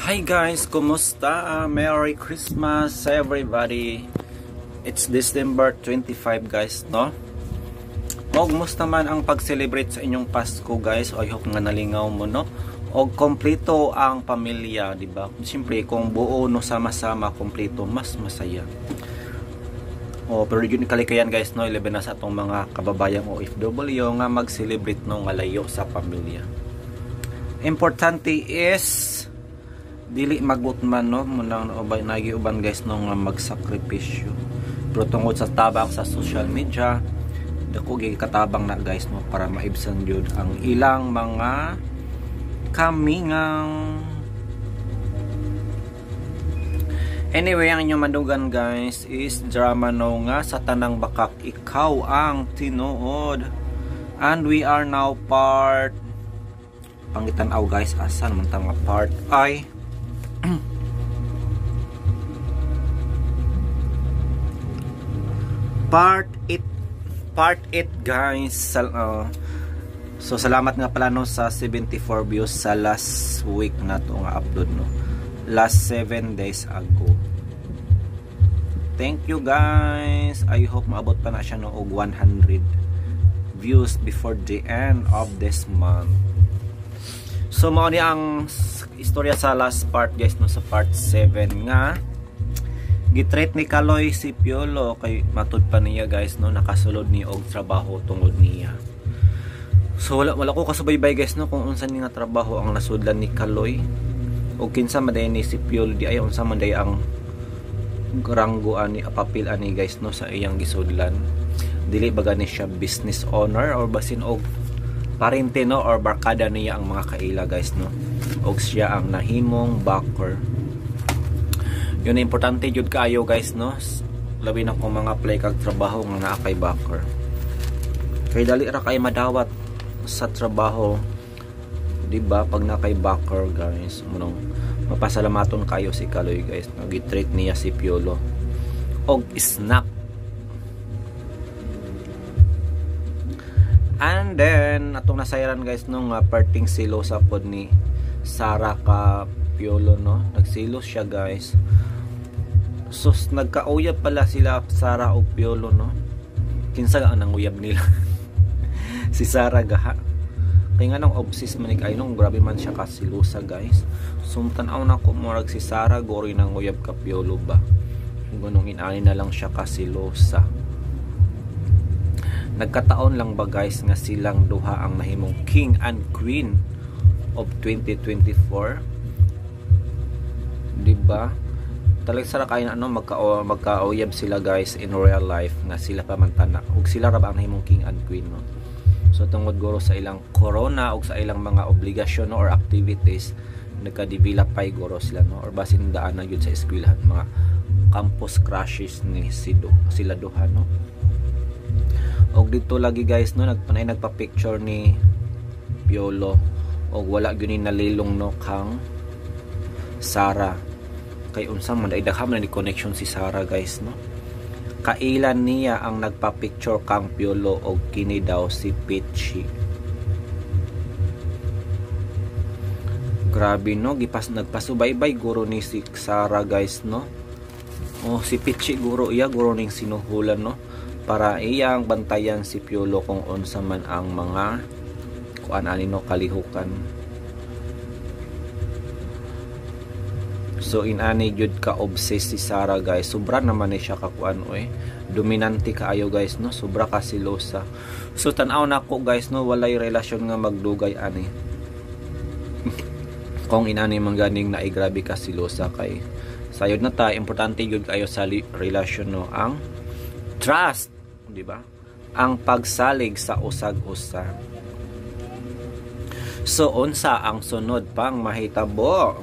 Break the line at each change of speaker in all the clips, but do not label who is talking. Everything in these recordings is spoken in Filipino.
Hi guys, kumusta? Merry Christmas everybody. It's December 25 guys, no? O kumusta man ang pag-celebrate sa inyong Pasko guys? I hope nga nalingaw mo, no? O kompleto ang pamilya, di ba? Siyempre kung buo no sama-sama kompleto, mas masaya. O pero yun kalikayan guys, no? 11 na sa atong mga kababayang OFW nga mag-celebrate no nga layo sa pamilya. Importante is dili magbutman no munang ubay nagiuban guys no nga magsakripisyo, pero tungod sa tabang sa social media dako gyud katabang na guys no para maibsan jud ang ilang mga kamingang. Anyway, ang inyong madugan guys is drama no nga sa tanang bakak ikaw ang tinuod, and we are now part pangitan-aw guys asa naman tanga part ay part 8 guys. So salamat nga pala no sa 74 views sa last week na to nga upload no, last 7 days ago. Thank you guys. I hope maabot pa na siya no og 100 views before the end of this month. So mao ni ang istorya sa last part guys no, sa part 7 nga gitreat ni Kaloy si Piolo kay matud pa niya guys no, nakasulod ni og trabaho tungod niya. So wala ko kasubaybay guys no kung unsa ni nga trabaho ang nasudlan ni Kaloy og kinsa man ni si Piolo, di ay unsa man day ang ranggo ani apapil ani guys no sa iyang gisudlan. Dili ba gani siya business owner or basin og parente no or barkada niya ang mga kaila guys no, og siya ang nahimong backer. Yun na importante jud kaayo guys no, labi na kung mga apply kag trabaho nga naa kay backer, kay dali ra kay madawat sa trabaho, di ba? Pag na kay backer guys, munong mapasalamaton kayo si Kaloy guys no, gitreat niya si Piolo og snack. And then atong nasayran guys no nga parting silos sa pod ni Sara ka Piolo no, nagsilos siya guys. So nagkauyab pala sila Sara o Piolo no, kinsa ang nanguyab nila si Sara gaha kay nga nang obsessed man kay nung grabe man siya kasilusa guys. So tan-aw na ko murag si Sara gori nang uyab ka Piolo ba, ganung inani na lang siya kasilusa. Nagkataon lang ba guys nga silang duha ang nahimong king and queen of 2024, di ba? Talag sara kay na ano magkauyab sila guys in real life nga sila pamantana ug sila ra ba ang nahimong king and queen no. So tungod guro sa ilang corona ug sa ilang mga obligasyon no, or activities nagka-develop pay guro sila no, or basin daan na gyud sa eskwelahan mga campus crushes ni sila duha no. Og dito lagi guys no nagpa-picture ni Piolo og wala gyud ni nalilong no kang Sara, kay unsa man ay daghan man ni connection si Sara guys no. Kailan niya ang nagpa-picture kang Piolo og kini daw si Peachy. Grabe no, nagpasubaybay guro ni si Sara guys no. Oh si Peachy guro iya guro ning sinuhulan no, para iyang bantayan si Piolo kung unsa man ang mga kuan ani no kalihukan. So inani gyud ka obsessed si Sara guys, sobra naman ni siya kakuan dominante kaayo guys no, sobra ka silosa. So tan-aw nako guys no, walay relasyon nga magdugay ani kung inani man ganing na grabe ka silosa kay sayod na ta importante gyud kayo sa relasyon no ang trust, di ba? Ang pagsalig sa usag-usa. So unsa ang sunod pang mahitabo?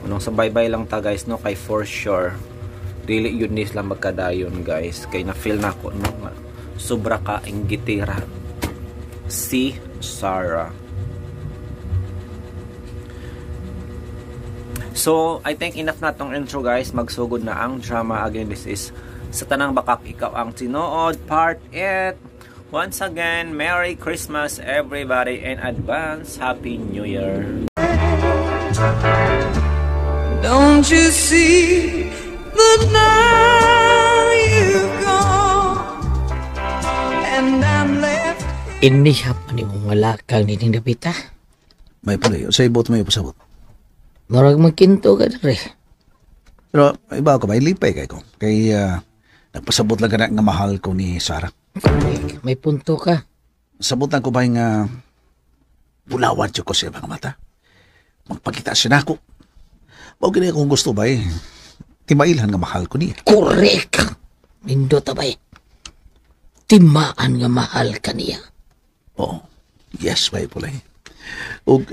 Unong sabay-bay lang ta guys no, kay for sure dili yun ni sila magkadayon guys, kay na feel na ko no sobra ka inggitira si Sara. So I think enough na tong intro guys, magsugod na ang drama. Again, this is Sa Tanang Bakak Ikaw Ang Tinuod Part 8. Once again, Merry Christmas everybody, in advance Happy New Year.
you see that now you've gone and I'm left.
Inihap ni mong malakang ni Dapita.
May pala yun. Sa ibot may pasabot.
Marag magkinto ka na rin.
Pero iba ko ba, ilipay kay ko. Kay nagpasabot lang ka na nga mahal ko ni Sarah.
May punto ka.
Sabutan ko ba nga bulawan siya ko sa mga mata. Magpakita siya na ako. Mao gini kung gusto ba timailhan nga mahal ko niya.
Correct! Nindo tabay. Timaan nga mahal ka niya.
Oo. Yes, bay pulay. O,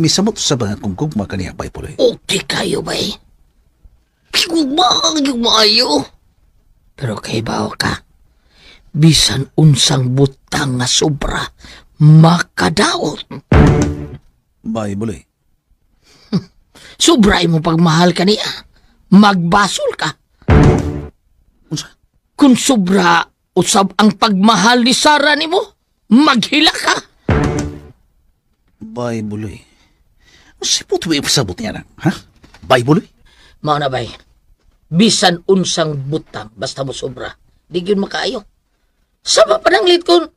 misamot sa ba kung gugma ka niya, bay pulay.
Okay kayo bay. Gugma yung maayo. Pero kay bao ka, bisan unsang butang nga sobra, makadaot.
Bay pulay.
Sobra mo pagmahal ka niya. Magbasol ka.
Unsa?
Kung sobra usab ang pagmahal ni Sarah nimo, maghila ka.
Bay pulay. Sipot ba ipasabot niya na? Ha? Bay pulay?
Mao na bay. Bisan unsang butang basta mo sobra. Di gyud makaayo. Sama pa nang lit kun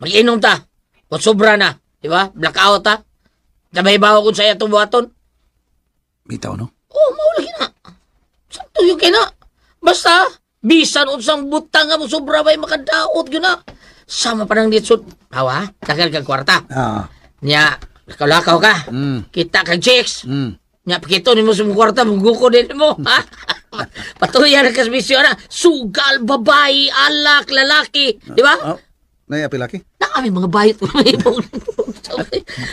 mag-inom ta. Kung sobra na, di ba? Blackout ta. Sabay bawo kun saya tubuhaton.
Bitaw, no?
Oh, maulagi na. Sakto yung kina. Basta, bisan unsang butang nga mo sobra ba'y makadaot yun na. Sama pa ng litsod. Hawa, tagal kang kwarta. Nya, lakaw-lakaw ka. Kita kang chicks. Nya, pakito ni mo sa mong kwarta, maguko din mo. Patuloy na kasbisyo na. Sugal, babae, alak, lalaki. Di ba?
Naya pilaki?
Nakami mga bayot.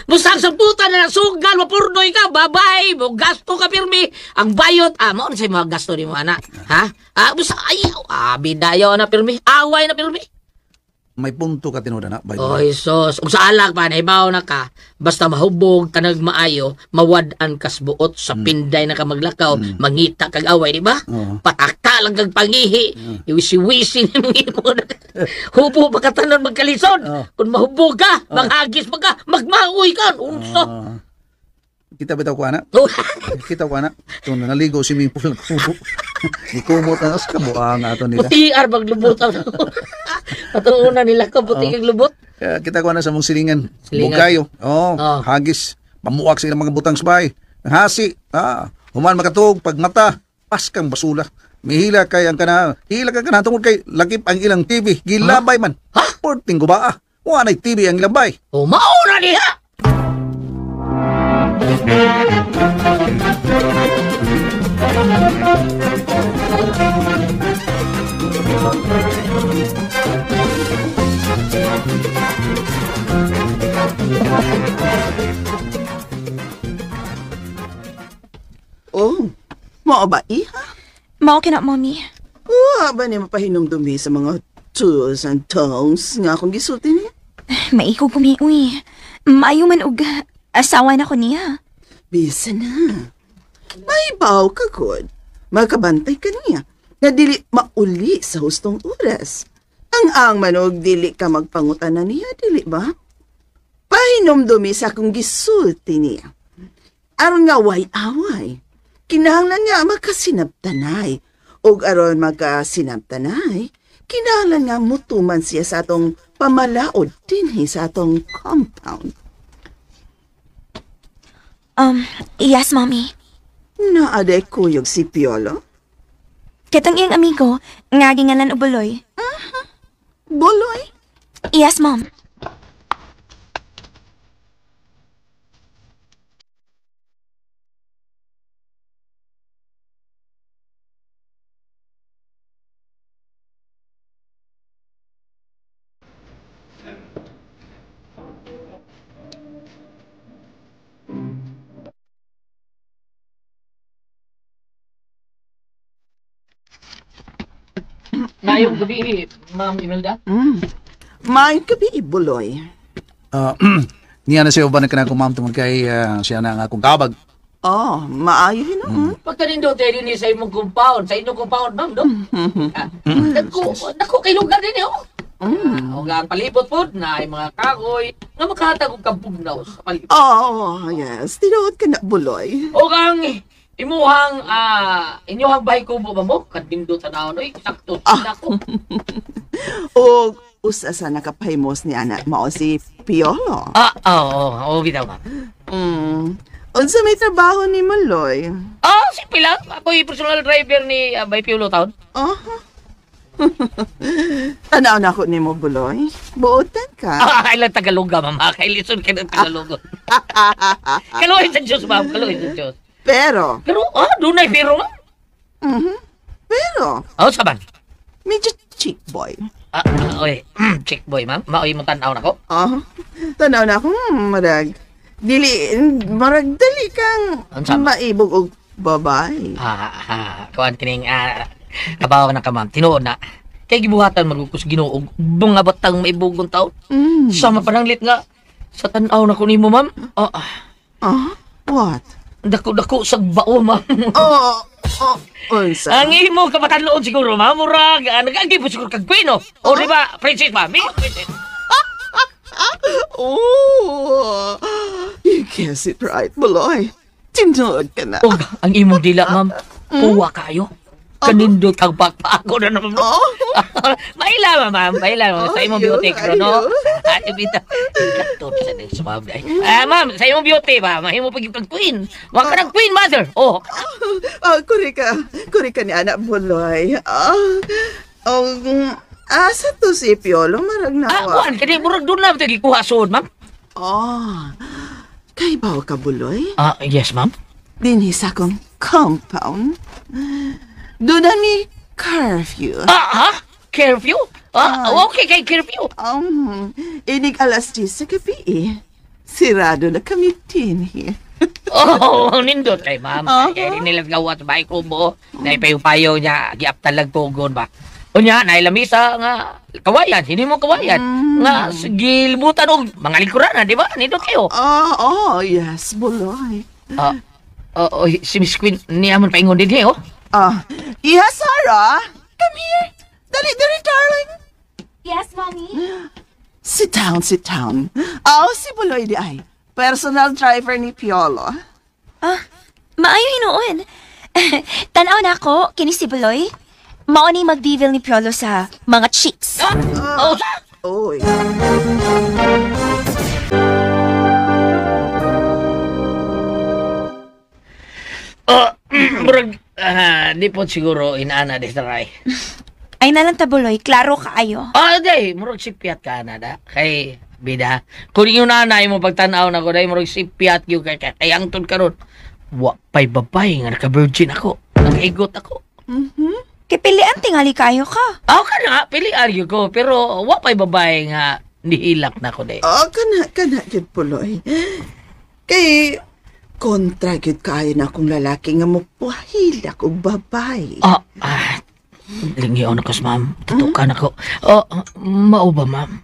Basta sa puta na sugal, mapurdoy ka, babay, mo gasto ka pirmi. Ang bayot, mauna sa'yo mga gasto ni mo, anak. Ha? Basta, ayaw, bidayaw na pirmi, away na pirmi.
May punto ka tinuda na, bay.
Oy, sos, kung sa alag pa, naibaw na ka, basta mahubog ka nagmaayo, mawadaan kas buot sa pinday na ka maglakaw, mangita kag away, di ba? Patakta lang kag pangihi, iwisi-wisi ni mga imo. Hubo makatanon magkalisod. Kung mahubog ka, manghagis pa ka, magmaoy ka, unsa.
Kita bitaw ko, anak. Kita ko, anak. Ito na naligo si Mipol. Ikumot na sa kabuang ato nila.
Puti-ar maglubot. Atong una nila ka, puti kag lubot.
Kita ko na sa mong silingan. Bugayo. Hagis. Pamuwak sa ilang mga butang sabay. Hasi. Human makatug, pagmata. Paskang basula. Mihila kay ang kana. Hila ka kana tungod kay lakip ang ilang TV. Gilabay man. Porting ko ba? Wanay TV ang labay.
Mauna niya!
Oh, mao ba iha?
Mao kina, mommy.
Ba ni mapahinumdumi sa mga toes and tones nga akong gisulti niya?
Maiko kumiuy. Maayo man og asawa na ko niya.
Bisa na. May baw ka good. Magkabantay ka niya. Na dili mauli sa hustong oras. Ang manog dili ka magpangutan na niya, dili ba? Pahinumdumi sa akong gisulti niya. Aron nga way-away. Kinahanglan nga makasinabtanay. Og aron makasinabtanay, kinahanglan nga mutuman siya sa atong pamalaod dinhi sa atong compound.
Yes, mommy.
Naaday kuyog si Piolo?
Katang iyang amigo, nga gingalan o Buloy.
Buloy?
Yes, mom.
Ngayong gabi, Ma'am Imelda?
May gabi, Buloy.
Niya na siya ba na kanakong ma'am tungkol kay siya na ang akong kabag.
Oh, maayo hinoon.
Pagkanindo tayo din sa imong compound, sa inyong compound, ma'am, no? Naku, kay lugar din yun. O nga ang palibot po na ay mga kahoy na makatag og kampugnaw sa palibot.
Oh, yes. Tinuod ka na, Buloy.
O nga ang Inyuhang bahay kubo ba mo? Kadimdo tanawon, oy, sakto sila ko.
O usa sa nakapahimos ni anak mao si Piolo.
Oo, bitaw, ma'am.
Unsa may trabaho ni Maloy?
Simple lang. Ako'y personal driver ni Bay Piolo Town.
Tanaw na ako ni mo, Buloy. Buotan ka.
Kailan Tagalog ka, ma'am. Kailison ka ng Tagalog. Kaluhin sa Diyos, ma'am. Kaluhin sa Diyos.
Pero,
doon ay pero, ma'am.
pero,
Saban.
medyo chick boy.
Oy, chick boy, ma'am. Maoy mo tanaw na ko.
Tanaw na ako, marag dali kang
Unsa?
maibog og babae.
Kuan kining, kabawa na ka, ma'am. Tinuod na. Kaya gibuhatan magugos Ginoo mga batang maibugong taon. Sama pananglit nga sa tanaw na ko nimo, ma'am.
What?
Dako sa bao, ma'am.
Unsa?
Ang imo kabatanloon siguro, ma'am. Murag, nag-agibot siguro kag Pino. O, di ba, princess, ma'am? Princess.
You guess it right, Buloy. Tinood ka na.
Ang imong dila, ma'am. Puwa kayo. Kanindot ang pagpago na naman. Maila, ma'am. Maila, sa imong beauty, no? Bita. Katot sa nang sumabay. Ma'am, sa imong beauty, ma'am. Mahimo pag yung queen. Wag ka ng queen, mother.
Kuri ka ni anak Buloy. Asa to si Piolo, marag na
Kuan, kaya murag doon lang ito gikuha soon, ma'am.
Kay bawa ka, Buloy?
Yes, ma'am.
Dinhi sa akong compound. Doon na mi curfew.
Curfew? Okay, kay curfew.
Inig alas 10 sa gabi. Sirado na kami dinhi.
Nindot kay ma'am. Kaya nilang gawa sa bahay ko mo. Naipayo-payo niya, giap talag tugon ba. O niya, nailamisa nga kawayan. Hindi mo kawayan. Nga, gilbutan o mga likuran, di ba? Nindot kayo.
Yes, Buloy.
Si Miss Queen, niyaman paingon din niya,
Yes, Sarah. Come here. Dali, darling.
Yes, Mommy?
Sit down. Si Buloy di ay. Personal driver ni Piolo.
Maayo hinuon. Tanaw na ako, kini si Buloy. Mauni mag-devil ni Piolo sa mga chicks.
Oy.
Murag, di po siguro inaana di saray.
Ay nalang tabuloy, klaro kaayo.
Day, murag sipiat ka na da. Kay, bida. Kung yung nanay mo pagtanaw na ko, day, murag sipiat yung kay angton karon. Pay babay nga naka-virgin ako. Nakaigot ako.
Kay pilian tingali kayo ka.
Ka na, pilian yun ko. Pero, pay babay nga nihilak na ko, day.
Kana, yun, Buloy. Kay, kontra yun kayo na akong lalaki nga mo pahilak o babay.
Lingyaw na kas, ma'am. Tutukan ako. Mao ba, ma'am?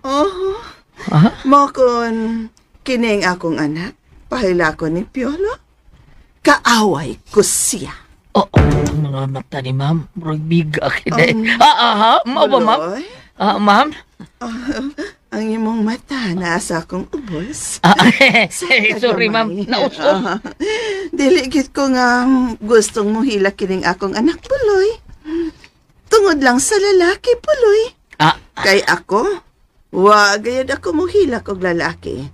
Makon, kining akong anak, pahilako ni Piolo, kaaway ko siya.
Ang mga mata ni ma'am, murag biga kita. Mao ba, ma'am?
Buloy?
Ma'am?
Ang imong mata, nasa akong ubos.
Sorry, ma'am. Nauso.
Diligit ko nga gustong mo hilak kining akong anak, Buloy. Tungod lang sa lalaki, Buloy. Kay ako, gayad ako mo hilak og lalaki.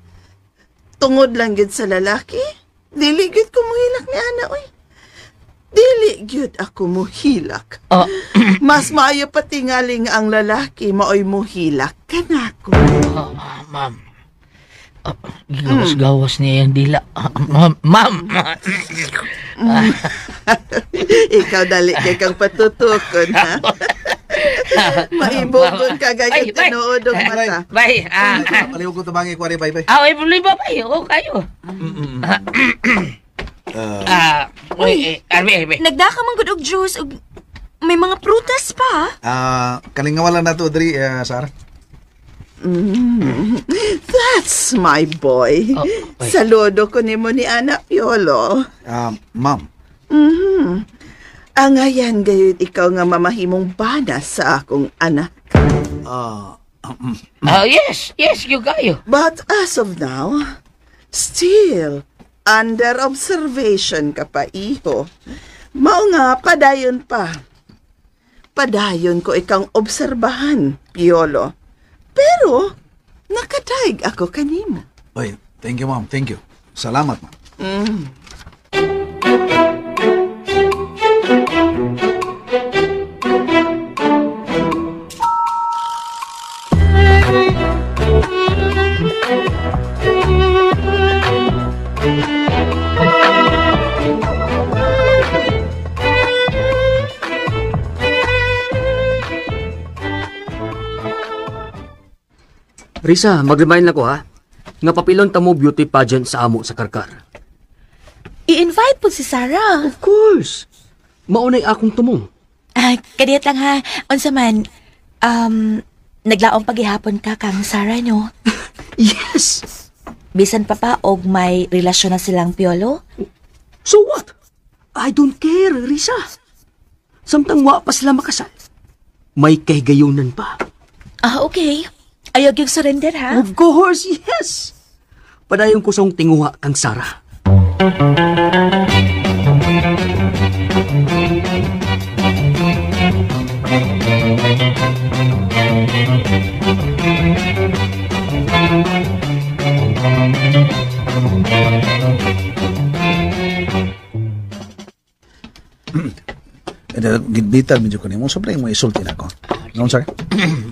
Tungod lang gid sa lalaki, diligit ko mo hilak ni ana, oy. Dili gyud ako mohilak. Mas maayo pa tingaling ang lalaki maoy mohilak kanako.
Ma'am. Gawas-gawas niya yung dila. Ma'am.
Ikaw dali kay kang patutukon, ha? Maibugon ka gayud tinuod og mata.
Bye.
Paliw ko tabangi ko bye.
Ay, bye. O kayo. Arbe.
Nagdaka man gud og juice ug may mga prutas pa.
Kalingawalan na to, Dri, Sarah.
That's my boy. Saludo ko nimo ni Ana Piolo.
Ma'am.
Angayan gayud ikaw nga mamahimong bana sa akong anak.
Yes, you kayo.
But as of now, still under observation ka pa, iho. Mao nga, padayon pa. Padayon ko ikang obserbahan, Piolo. Pero, nakadaig ako kanimo.
Oy, thank you, ma'am. Thank you. Salamat, ma'am.
Risa, mag-remind lang ko ha. Nga papilon ta mo beauty pageant sa amo sa Karkar.
I-invite po si Sarah.
Of course. Maunay akong tumong.
Kadiyat lang ha. Unsa man, naglaong paghihapon ka kang Sarah, no?
Yes!
Bisan pa pa og may relasyon na silang Piolo?
So what? I don't care, Risa. Samtang wa pa sila makasal. May kahigayunan pa.
Okay. Ayog yung surrender, ha?
Of course, yes! Padayon ko song tinguha kang Sarah.
Gidbital medyo ko nimo. Sobrang mo isulti na ko. Noon, sir?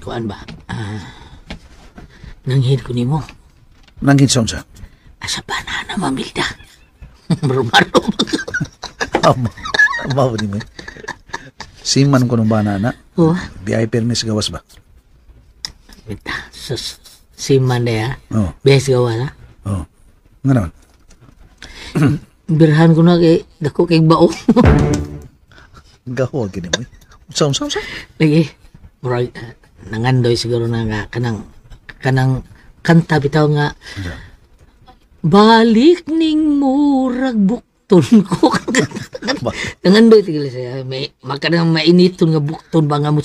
Kuan ba? Nanghid ko nimo.
Nanggit son, sir?
Asa banana, mamilda. Marumaro.
Amaw ni mo. Siman ko ng banana.
Oh.
Biyay permis gawas ba?
Bita, sus. Siman na ya.
Oh.
Bes gawa na.
Oh. Nga naman.
Birhan ko na kay dako kay bao.
Gawa gini mo. Saan?
Lagi. Murag, nangandoy siguro na nga kanang kanta bitaw nga. Balik ning murag bukton ko. Nangandoy tigil siya. May makadang mainiton nga bukton ba nga mo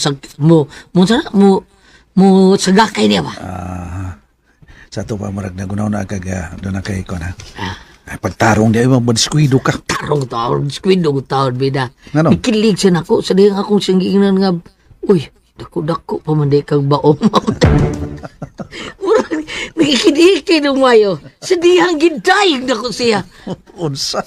sagakay niya ba?
Sa ito pa marag na gunaw na agag doon na kay ko na. Ay, pagtarong di ay mabadiskwido ka.
Tarong taon, squidog taon, bida.
Ano?
Ikilig siya nako, sa diyang akong singgingan nga, uy, dako-dako, pamanday kang baong. Murang, nakikidiki nung mayo. Sa diyang gidayag nako siya.
Unsa?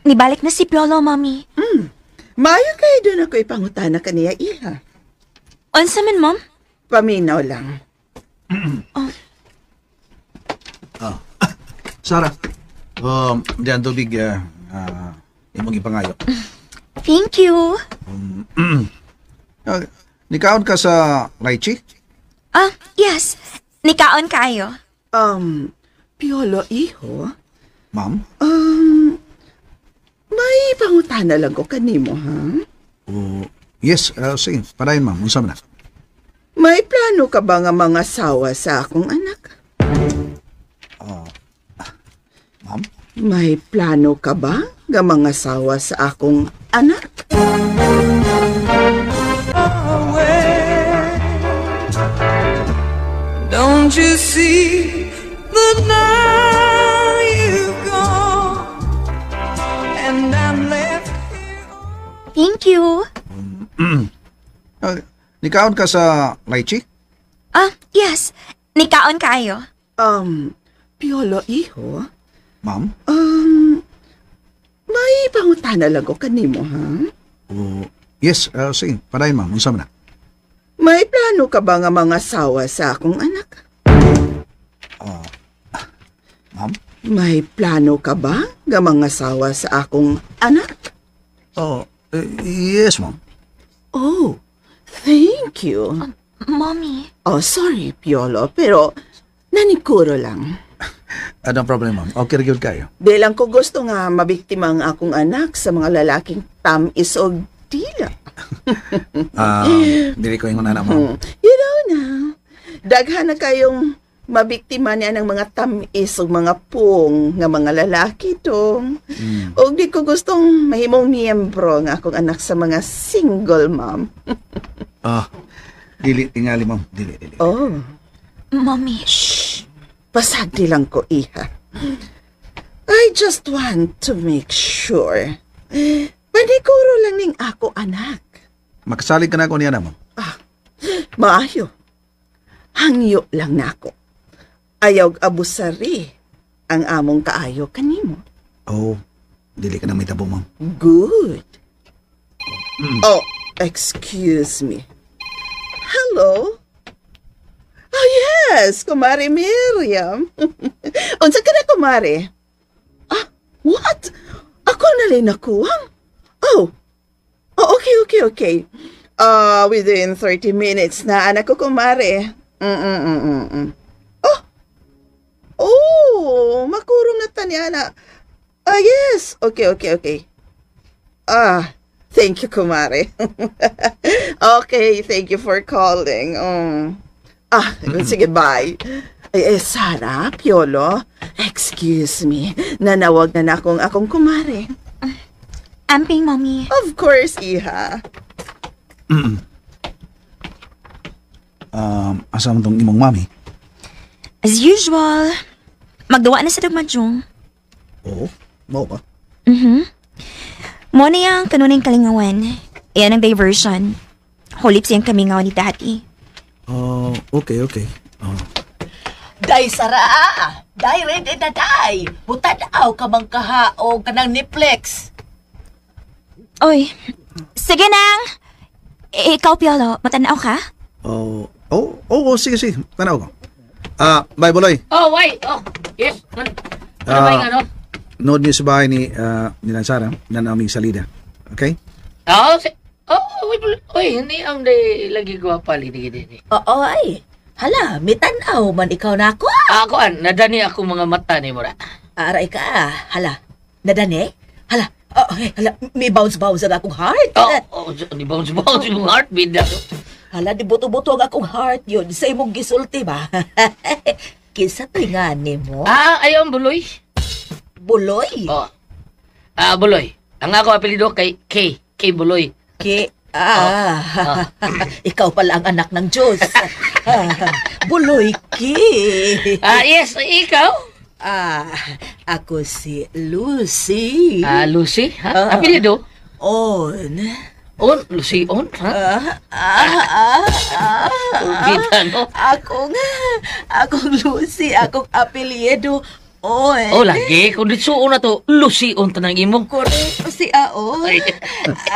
Nibalik na si Piolo, Mami.
Mayo kayo doon ako ipangutana kaniya, iha.
Unsa man, Mom?
Paminaw lang.
Sarah, diyan tubig imong ipangayo.
Thank you.
Nikaon ka sa Raichi?
Yes. Nikaon kayo.
Piolo, iho?
Ma'am?
May pangutana lang ko kanimo, ha?
Yes, sige. Padayon, ma'am. Unsa man na?
May plano ka ba nga mga sawa sa akong anak?
Ma'am?
May plano ka ba nga mga sawa sa akong anak?
Don't you see that now you've gone and I'm left here?
Thank you.
Nikaon ka sa Raichi?
Yes. Nikaon kayo.
Piolo, iho?
Ma'am?
May pangutana lang ko kanimo, ha?
Yes, sige. Padayon, ma'am. Unsa man na?
May plano ka ba nga mga sawa sa akong anak?
Ma'am?
May plano ka ba nga mga sawa sa akong anak?
Yes, ma'am.
Oh, thank you.
Mommy.
Sorry, Piolo, pero nanikuro lang.
No problem, ma'am. Okay, good kayo.
Di lang ko gusto nga mabiktima ang akong anak sa mga lalaking tamis o dila.
Dili ko yung anak, ma'am.
You know na, Daghan na kayong mabiktima niya ng mga tamis o mga pung nga mga lalaki dong. O di ko gustong mahimong miyembro nga akong anak sa mga single mom.
Dili tingali, ma'am. Dili.
Oh,
Mommy.
pasagdi lang ko, iha. I just want to make sure. Paniguro lang ning ako, anak.
Makasalig ka na ako niya, ma'am.
Maayo. Hangyo lang na ako. Ayaw abusari ang among kaayo kanimo.
Oh, dili ka na may tabo, ma'am.
Good. Oh, excuse me. Hello? Oh, yes, Kumari Miriam. Unsa ka na, Kumari? What? Ako na rin nakuwang? Oh, okay. Within 30 minutes na, anak ko, Kumari. Oh, makurong na tanyana. Yes. Okay. Thank you, Kumari. Okay, thank you for calling. Sige, bye. Sara, Piolo, excuse me. Nanawag na akong Kumari.
Amping, Mommy.
Of course, iha.
Asa mo tong imong mami?
As usual, magdawa na sa dagmadyong.
Oo, mo ba?
Mo na yung kanuning kalingawan. Iyan ang diversion. Hulip siyang kamingaw ni Daddy.
Okay.
Day, Sara! Day, ready na, day! Butanaw ka mang kahaog ka ng Niplex.
Oy, sige nang. Ikaw, Piolo, matanaw ka?
Sige. Tanaw ko. Bye, Buloy.
Oh, wait! Oh, yes. Ano ba yung ano?
Nood niyo sa bahay ni Sara na naming salida. Okay?
Hindi ang day lagi ko pali di.
Oo, ay. Hala, mitanaw man ikaw na ako.
Ako, nadani ako mga mata ni Mura.
Aray ka, hala. Nadani? Hala, may bounce-bounce ang akong heart.
Di bounce yung heartbeat na.
Hala, di buto-buto ang akong heart yun. Sa imong gisulti ba? Kinsa tingani mo?
Ayaw ang Buloy.
Buloy?
Buloy. Ang ako apelido kay Buloy.
Ikaw pala ang anak ng Diyos. Buloy Ki.
Yes, ikaw?
Ako si Lucy.
Lucy? Apelido?
On.
Lucy On? Kita, no?
Akong Lucy, akong apelyido. On.
Lagi. Kung ditsuon na to, Lucy On tanang imong.
Correct. Si Aon.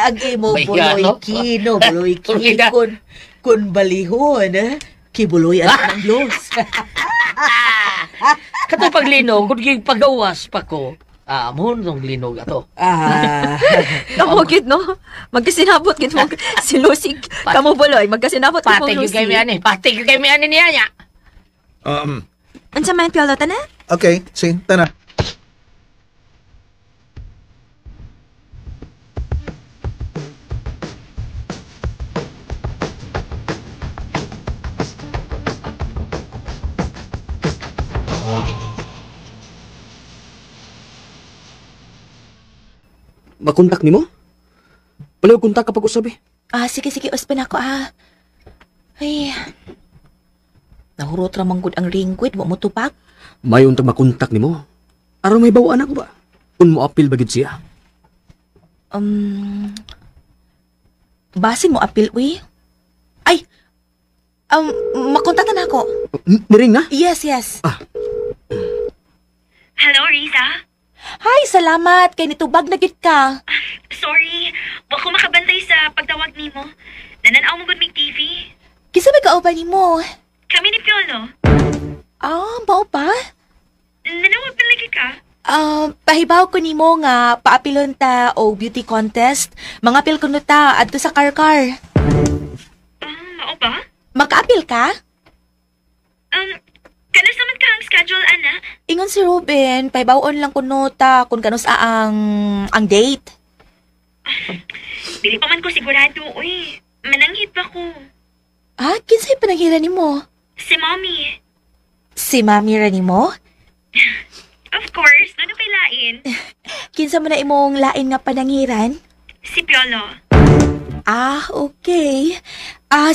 Agi mo,
Buloy
Ki, no? Buloy Ki. Kun balihon, kibuloy at ng Diyos.
Kato paglinog, kung pagawas pa ko, mohon tong linog ato.
Kamugit, no? Magkasinabot gid mo si Lucy kamo Buloy. Magkasinabot gid mo Lucy.
Patig yung kay ani niya.
Unsa man, Piolo, tana?
Okay, tana.
Makontak ni mo? Palayo kontak kapag usabi.
Sige, uspin ako, Ay, nahurot ramang good ang ringquid, mo tupak.
May untag makontak ni mo. Araw may bawaan ako ba? Kung mo apil bagid siya.
Basin mo apil, uy? Ay, makontaktan ako.
Niring na?
Yes.
Hello, Riza?
Hi, salamat. Kay nitubag na gid ka.
Sorry, wa ko makabantay sa pagtawag nimo. Nananaw mo gud mig TV.
Kisa may kauban ni mo.
Kami ni Piolo.
Mao pa?
Nanawag pa lagi ka?
Pahibaw ko ni mo nga paapilon ta o beauty contest. Mga apil kuno ta adto sa car.
Mao ba?
Makaapil ka?
Kanas naman ka ang schedule, ana?
Ingon si Ruben, paibawon lang kuno ta kung kanus ang date.
Dili pa man ko sigurado, uy. Mananghit pa ko.
Kinsay pananghiran ni mo?
Si Mommy.
Si Mami rani mo?
Of course, doon na lain.
Kinsa mo na imong lain nga panangiran?
Si Piolo.
Ah, okay.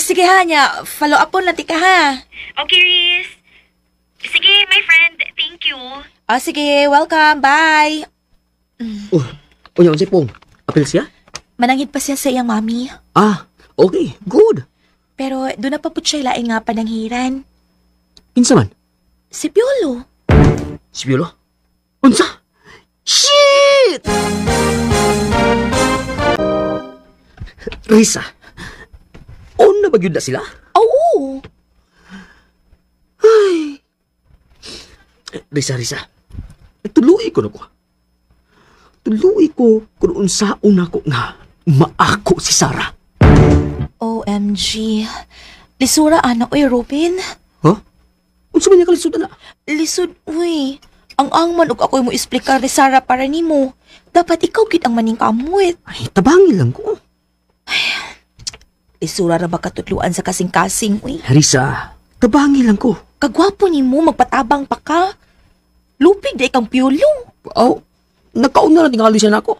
Sige ha niya. Follow up po natin ka ha.
Okay, Riz. Sige, my friend. Thank you.
Sige. Welcome. Bye.
Unya, si Pong. Apil siya?
Manangit pa siya sa iyang mami.
Okay. Good.
Pero doon na pa po siya lain nga pananghiran.
Kinsa man?
Si Piolo.
Si Piolo? Unsa? Shit! Risa, na ba yun na sila?
Oo.
Ay. Risa, tuluy ko na ko. Tuluy ko kung unsaon ako nga maako si Sarah.
OMG. Lisura anak, uy, Robin.
Huh? Unsa man niya kalisod na?
Lisod, uy. Ang angman og ako'y mo explicar ni Sarah para nimo. Dapat ikaw gid ang maning kamuit.
Ay, tabangi lang ko.
Lisura ra ba katutluan sa kasing-kasing, uy.
Risa, tabangi lang ko.
Kagwapo nimo, magpatabang pa ka. Lupig na ikang Piolo.
Nagkaon na lang tingali siya na ako.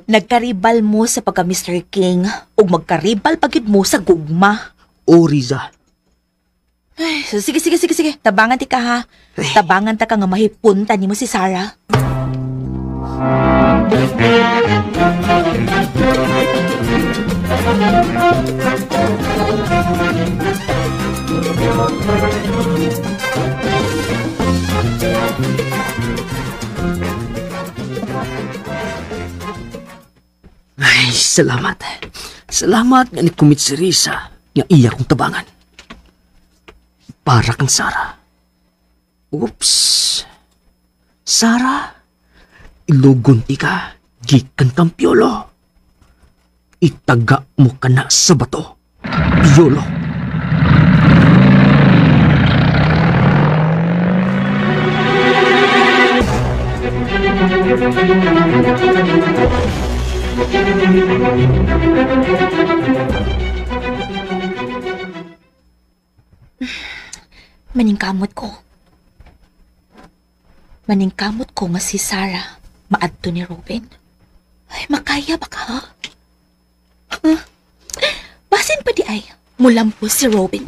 Nagkaribal mo sa pagka Mr. King ug magkaribal pagid mo sa gugma.
Riza.
Ay, so sige. Tabangan ti ka ha. Tabangan ta ka nga mahipunta nimo si Sarah.
Ay, salamat. Salamat nga ni-commit si Risa nga iya kong tabangan. Para kang Sarah. Oops. Sarah, ilugon ti ka, gikan kang Piolo. Itaga mo ka na sa bato, Piolo.
Maningkamot ko nga si Sarah maadto ni Robin. Ay, makaya ba ka? Basin pa di ay mulampo si Robin.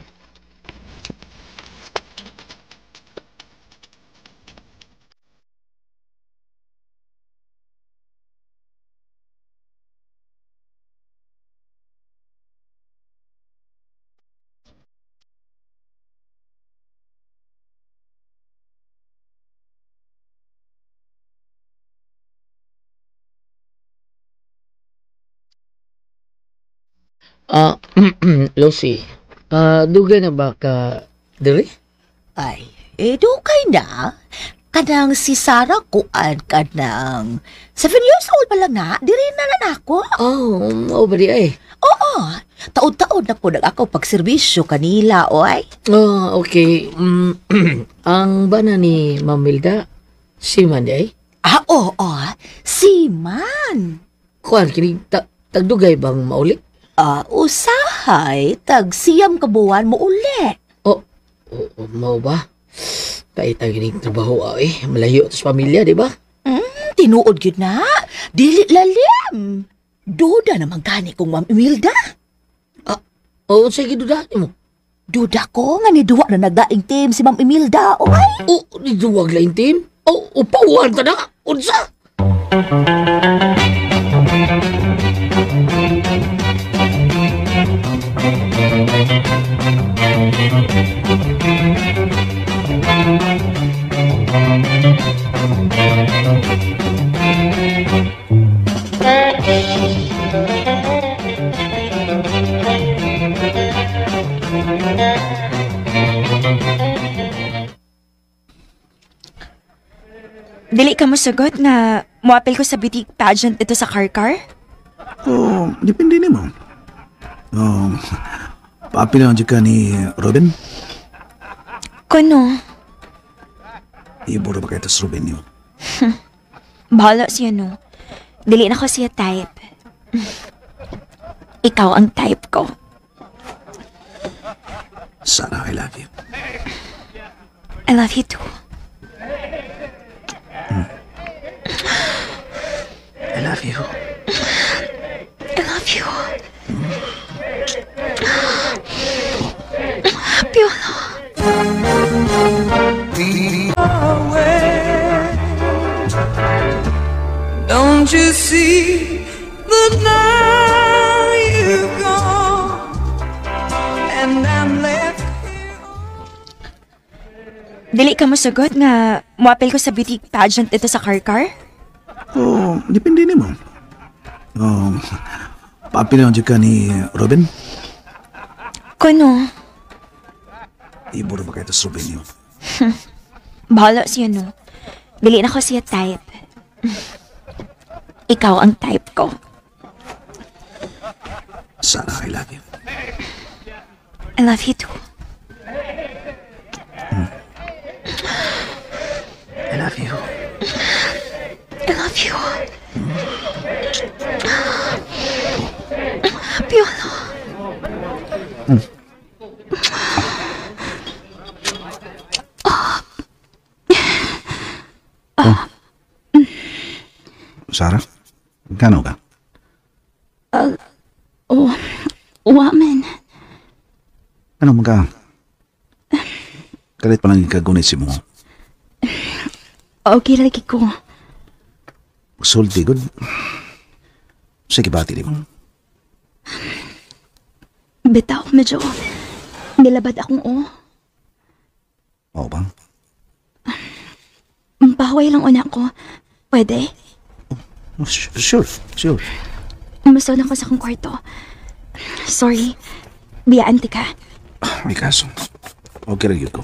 Lucy, dugay na ba ka diri?
Ay, dugay na. Kanang si Sarah kuan kanang 7 years old pa lang na, diri na ako.
Ba di ay?
Oo, taon-taon na po ako pagserbisyo kanila, oy.
Okay. Ang bana ni Ma'am Milda, si Man di ay?
Oo, si Man.
Kuan, kini tagdugay bang maulik?
Usahay, tag-siyam kabuwan mo uli.
Mau ba? Paitang gining trabaho ay, malayo sa pamilya, di ba?
Tinuod yun na. Dili lalim. Duda naman gani kong Ma'am Imelda.
Sige, duda mo.
Duda ko nga ni duwa na nagdaing team si Ma'am Imelda, oy.
Ni duwag laing team? Upawan ta na. Unsa?
Dili ka mo sagot nga muapil ko sa beauty pageant dito sa car-car?
Depende ni mo. Paapil lang ka ni Robin?
Kuno?
Iburo ba kayo tas Robin yun?
Bahala siya no. Dili na ko siya type. Ikaw ang type ko.
Sarah, I love you.
I love you too.
I love you.
I love you. Piolo.
Don't you see that now you've gone and I'm left here?
Dili ka masugot nga muapil ko sa beauty pageant dito sa Car-Car?
Oh, depende ni mo. Papilaw dyan ka ni Robin?
Kuno?
Iburo ba kayo sa Robin yun?
Bahala siya no. Dili na ko siya type. Ikaw ang type ko.
Sarah, I love you.
I love you too.
I love you.
I love you. Piolo.
Sarah, gano ka?
Waman.
Ano mga? Kalit pa lang ikagunit si mo.
Okay lagi ko.
Sulti, good. Sige, bati di mo.
Bitaw, medyo nilabad akong
Oo ba?
Bahaway lang una ko. Pwede?
Sure.
Masod ako sa akong kwarto. Sorry. Biyaan ti ka.
May kaso. Okay rin yun ko.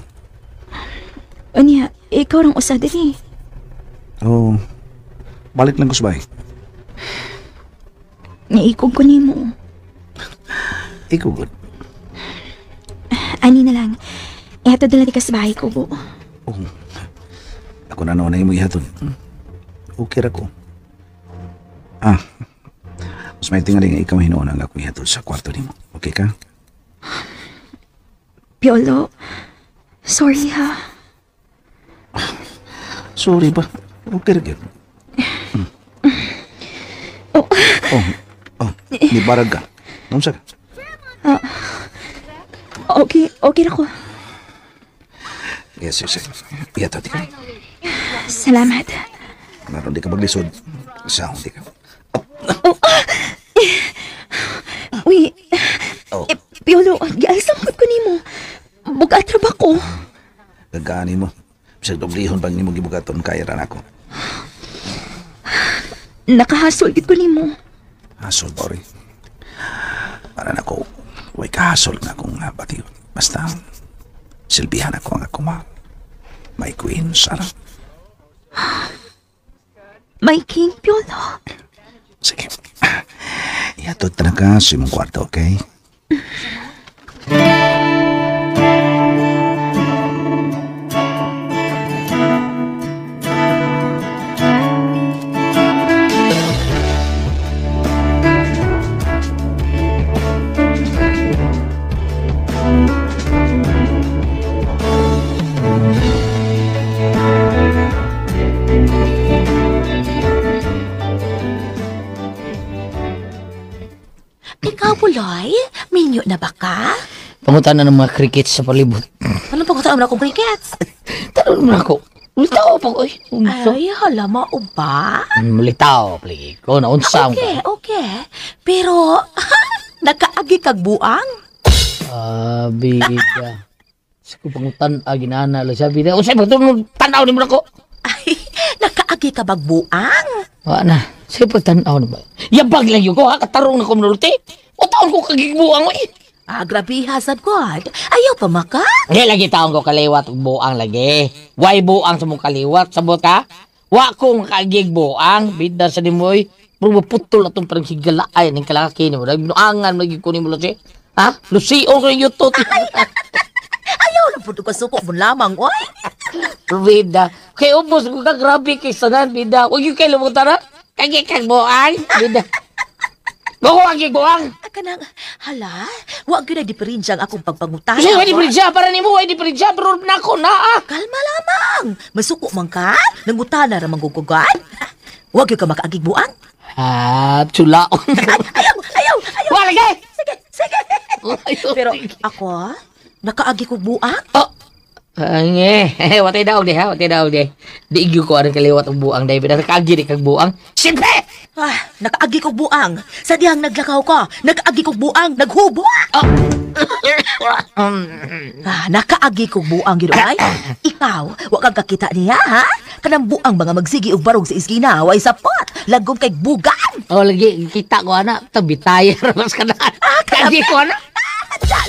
Unya, ikaw rang usa diri.
Oo. Balik lang ko sa bahay.
Naikog ko nimo.
Ikaw, good.
Ani na lang. Ihatod na lang ti ka sa bahay ko, bu.
Oo. Ako na naman na yung ihatod. Okay ra ko. Mas may tingaling ikaw hinuon ang ako ihatod sa kwarto ni mo. Okay ka?
Piolo, sorry ha.
Sorry ba? Okay rin yun. Di barag ka. Namsa ka?
Okay na ko.
Yes. Ihatod ka.
Salamat.
Naroon di ka maglisod. Saan di ka?
Uy, Piolo, giaisangkot ko nimo. Bugat ra ba ko?
Gagani mo. Bisag doblihon pag nimo gibugaton kaya ran ako.
Nakahasol gid ko nimo.
Hasol, Bori. Para na ko, way kahasol na akong batiyon. Basta, silbihan ako ang akong may queen, Sarah.
My king, Piolo.
Sige. Ihatod talaga sa imong kwarto, okay?
Ikaw, Buloy? Minyo na ba ka?
Pangutan na ng mga crickets sa palibot.
Anong pagkutaan mo na akong crickets?
Tanong mo na ako. Mulitaw pa ko.
Ay, hala, ba?
Mulitaw, play. Ko na, unsang ka.
Okay. Pero, nakaagi kag buang?
Bida. Sige, pangutan, ginana lang sabi na. Unsay, pagtunod, tanaw ni mo na ko.
Ay, nakaagi ka bag buang?
Wala na. Sige, pagtanaw na ba? Yabag lang yun ko, ha? Katarong na ko manulti. O taon ko kagigbuang, oy.
Grabe, Hasan God. Ayaw pa maka?
Hindi lagi taong ko kaliwat ug buang lagi. Why buang sa mong kaliwat? Sabot ka? Wa kong kagig buang. Bida sa nimoy. Puro putol atong parang sigalaay ng kalaki ni mo. Nuangan lagi ko ni mo lusi. Ha? Lusion ko yung yutot.
Ayaw lang po ko suko mo lamang, oy.
Bida. Kaya ubos ko ka grabe kay sanan, bida. Huwag yung kayo lumutan na. Kagig kag buang. Bida. Buang buang.
Kanang, hala, wag yun na diferensya ang akong pagpangutana.
Sige, di pridya para nimo, di pridya pero nako na.
Kalma lamang. Masuko man ka? Nangutana ra manggugugan? Wag yun ka makaagig buang.
Tsulaon.
Ayaw.
Wala lagi.
Sige. Pero ako, nakaagi ko buang.
Ay, watay daw di ha, watay daw di. Di igyo ko ang kaliwat ang buang dahil nakagi di kag buang. Siyempre!
Nakaagi ko buang. Sa diyang naglakaw ko, nakaagi ko buang, naghubo. Nakaagi ko buang, ginuay. Ikaw, wag kang kakita niya, ha? Kanang buang mga magsigi og barog sa iskina, way sapot, lagom kay bugan.
Lagi, kita ko anak, tabi tayo, mas kanan. Kagi ko anak.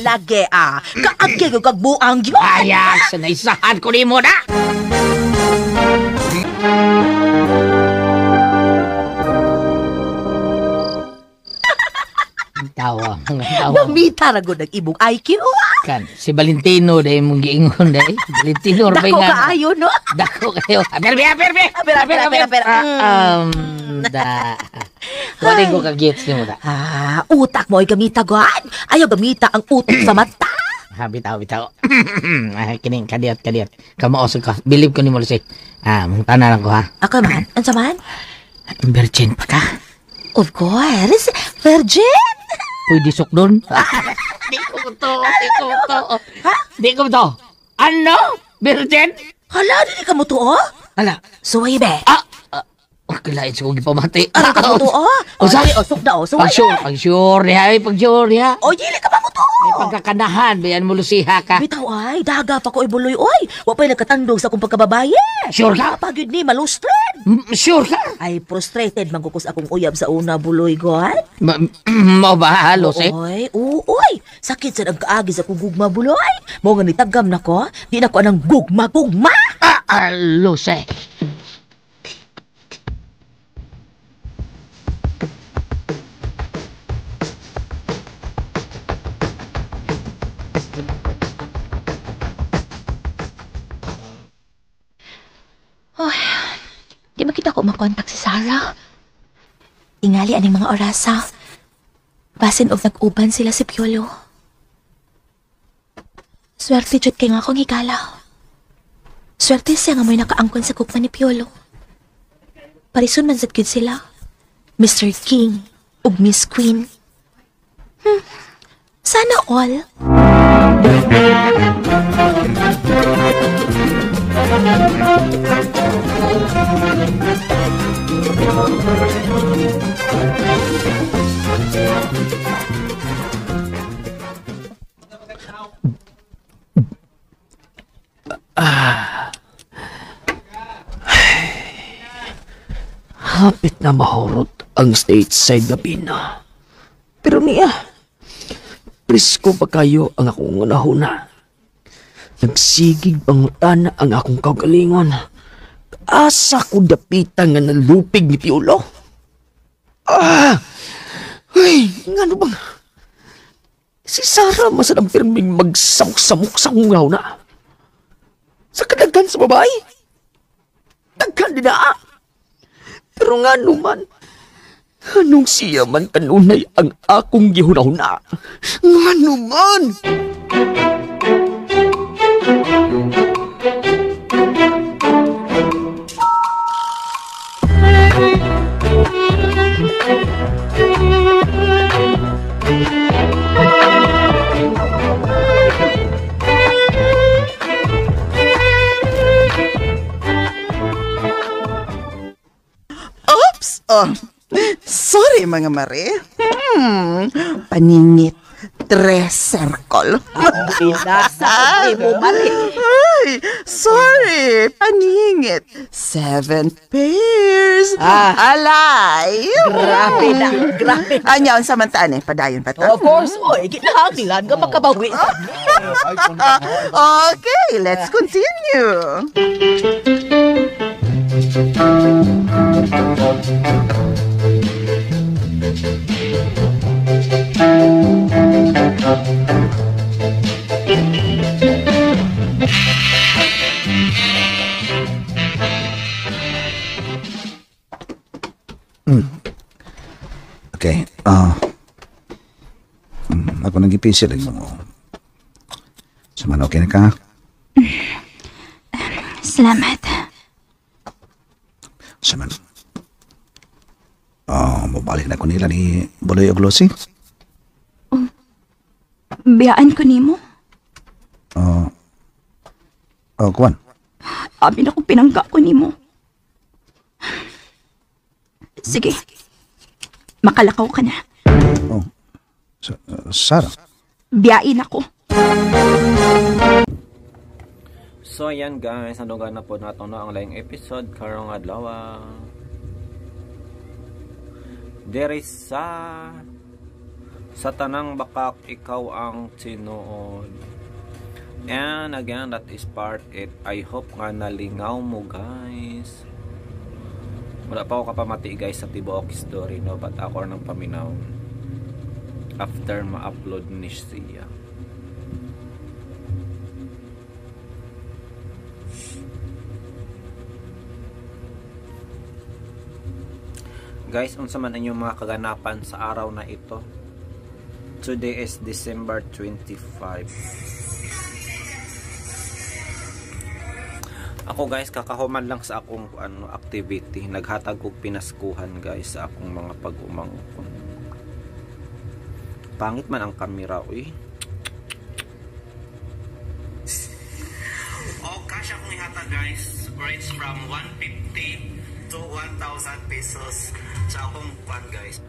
Lagi, kaagi ko kag buang, yun.
Ayak, sanaysahan ko ni mo na. Tawa.
Mamita na ko nag-ibong IQ,
Kan, si Valentino dahil mong giingon dahil. Valentino,
Dako kaayo, no?
Dako kayo. Perbe. Wating ko kagits ni mo da.
Utak mo ay gamita, God. Ayaw gamita ang utak sa mata.
Bitaw. Kining, kadiyat. Kamaosog ka. Believe ko ni mo, Lucy. Mong tanan ako, ha?
Ako man? Ansa man?
Virgin pa ka?
Of course. Virgin?
Pwede sukdon? Di ko to. Ano? Virgin?
Hala, di ka mo to,
Hala.
Suway, be.
Kailangan sa kong ipamati.
Ara ka mo to, Usok na, suway.
Pag-sure niya.
O, yili ka pa mo to.
May pagkakanahan. Bayan mo, Luciha ka.
Bitaw ay, daga pa ko ibuloy, oy. Wapay nagkatandog sa kong pagkababaye.
Sure ka?
Pagod ni, malustred.
Sure ka?
Ay, frustrated, mangkukus akong uyab sa una buloy, God.
Mau ba, halos eh?
Uy, sakit sa nagkaagi sa kong gugma buloy. Mo nga nitagam na ko, di na ko anang gugma.
Halos eh.
Di makita ko makontak si Sarah. Tingali aning mga orasa. Basin og nag-uban sila si Piolo. Swerte jud kay nga akong higala. Swerte siya nga may nakaangkon sa kukma ni Piolo. Parison man sad gyud sila. Mr. King ug Miss Queen. Sana all.
Hapit na mahurot ang stateside gabi na. Pero niya, presko pa kayo ang akong unahuna. Nagsigig pangutana ang akong kaugalingon. Asa ko dapitan nga nalupig ni Piolo? Ay, nga ano bang? Si Sarah masadang pirming magsamok-samok sa ungaw na. Sa kadaghan sa babae. Daghan din na. Pero nga naman, anong siya man kanunay ang akong gihunahuna? Nga naman!
Sorry mga mare. Paningit. 3 circle.
Nasa mo, Mari.
Ay, sorry. Paningit. 7 pairs. Alive.
Grabe.
Anya, ang samantaan padayon pa ta?
Of course, oy. Kinahanglan ka makabawi.
Okay, let's continue.
Okay. pencil mo. Suman, okay na ka?
Salamat.
Suman. Mabalik na ko nila ni Buloy o Glossy.
Biyaan ko nimo.
Kuwan.
Abi na kong pinangga ko nimo. Sige. Makalakaw ka na.
Sarah.
Biyain ako.
So ayan guys, nandugan na po nato na ang laing episode karong adlaw. Dere sa tanang bakak ikaw ang tinuod. And again, that is part 8. I hope nga nalingaw mo guys. Wala pa ako kapamati guys sa tibuok story, no? But ako nang paminaw after ma-upload ni siya. Guys, unsa man inyong mga kaganapan sa araw na ito? Today is December 25. Ako guys, kakahuman lang sa akong activity. Naghatag og pinaskuhan guys sa akong mga pag-umangkon. Pangit man ang kamera, uy. Cash akong ihatag guys. Range from 150 to 1,000 pesos sa akong pan guys.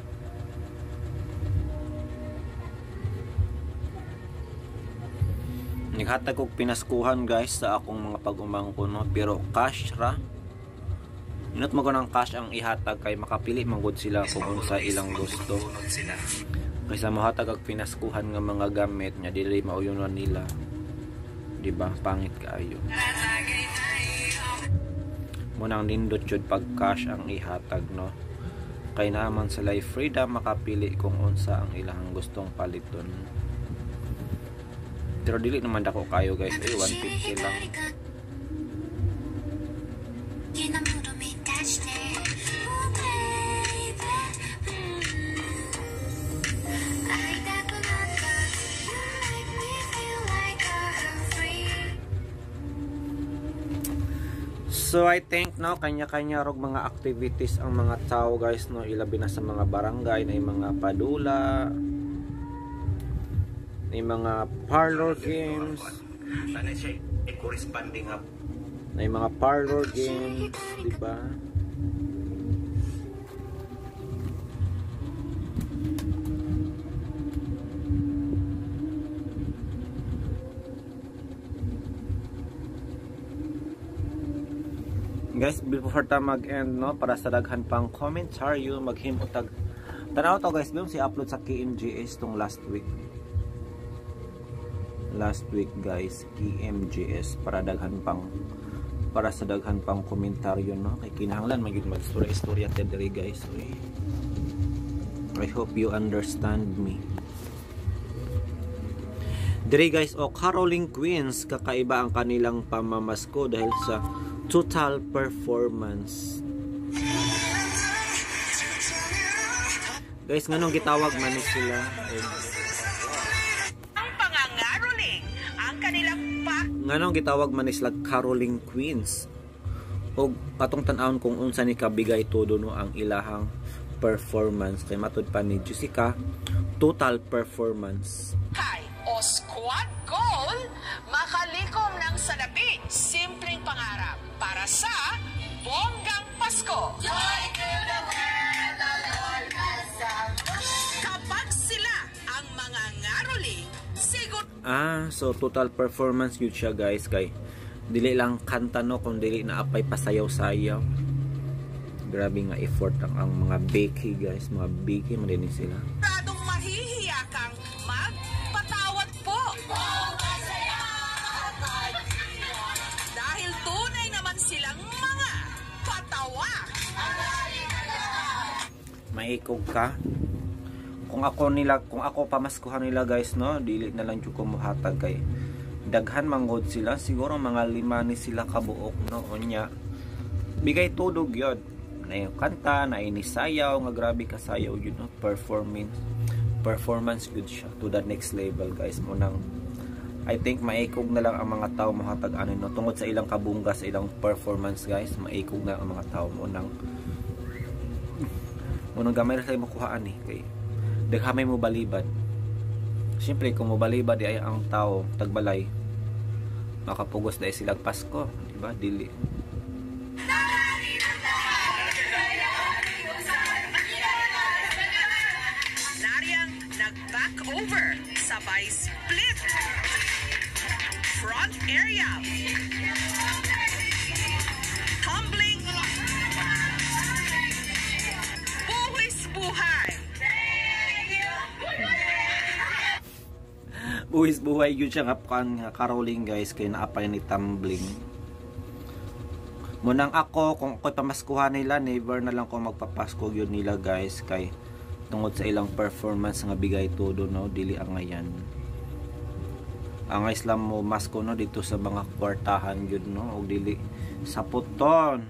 Naghatag og pinaskuhan guys sa akong mga pag-umangkon, no? Pero cash ra. Inot mo ko ng cash ang ihatag kay makapili manggod sila kung unsa ilang gusto. Kaysa mahatag og pinaskuhan nga mga gamit nya dili mauyonon nila. Di ba? Pangit kaayo. Munang nindot jud pag cash ang ihatag, no? Kay naman sila freedom makapili kung unsa ang ilang gustong paliton. Pero dili naman dako kayo guys, 150 lang. So I think no, kanya-kanya rog mga activities ang mga tao guys, no, ilabi na sa mga barangay na mga padula, may mga parlor games, may mga parlor games, diba? Guys, before ta mag-end, no, para sa daghan pang komentaryo, maghimutag. Tanaw to guys, si upload sa KMGS tong last week guys, KMGS para sa daghan pang komentaryo, no, kay kinahanglan maging mag-istorya diri guys. I hope you understand me. Diri guys, Caroling Queens, kakaiba ang kanilang pamamasko dahil sa total performance. Guys, nganong gitawag man sila? Nganong gitawag man sila Caroling Queens? O katong tan-awon kung unsa ni kabigay todo no ang ilahang performance, kay matud pa ni Jessica, total performance.
Kay o squad goal, makalikom ng salapi, simpleng pangarap para sa bonggang Pasko. Kapag sila ang mga ngaroling,
so total performance yun siya guys, kay dili lang kanta no, kung dili na apay pasayaw-sayaw. Grabe nga effort ang mga beki guys, mga beki man din sila.
Radong mahihiya kang magpatawad po. Dahil tunay naman silang mga patawa.
Maikog ka. Kung ako pamaskuhan nila guys, no, dili na lang jud ko mohatag kay daghan manggod sila, siguro mga 5 ni sila kabuok, no, unya bigay tudog yun na yung kanta na inisayaw nga grabe kasayaw yun, no, performance good siya to the next level guys. Mo nang I think maikog na lang ang mga tao mahatag ano no tungod sa ilang kabungga sa ilang performance guys, maikog na ang mga tao mo nang gamay na sa makuhaan kay daghamay mo balibad. Siyempre kung mo balibad ay ang tao tagbalay makapugos dahil silang Pasko, diba? Dili.
Naryang nag-back over, sabay split. Front area. Tumbling. Buwis buhay.
Buwis buhay yun siya nga karoling guys kay naapay ni tumbling. Munang ako kung ako'y pamaskuhan nila never na lang ko magpapasko yun nila guys kay tungod sa ilang performance nga bigay todo no dili ang ngayan. Ang Islam mo masko no dito sa mga kwartahan yun no og dili sa puton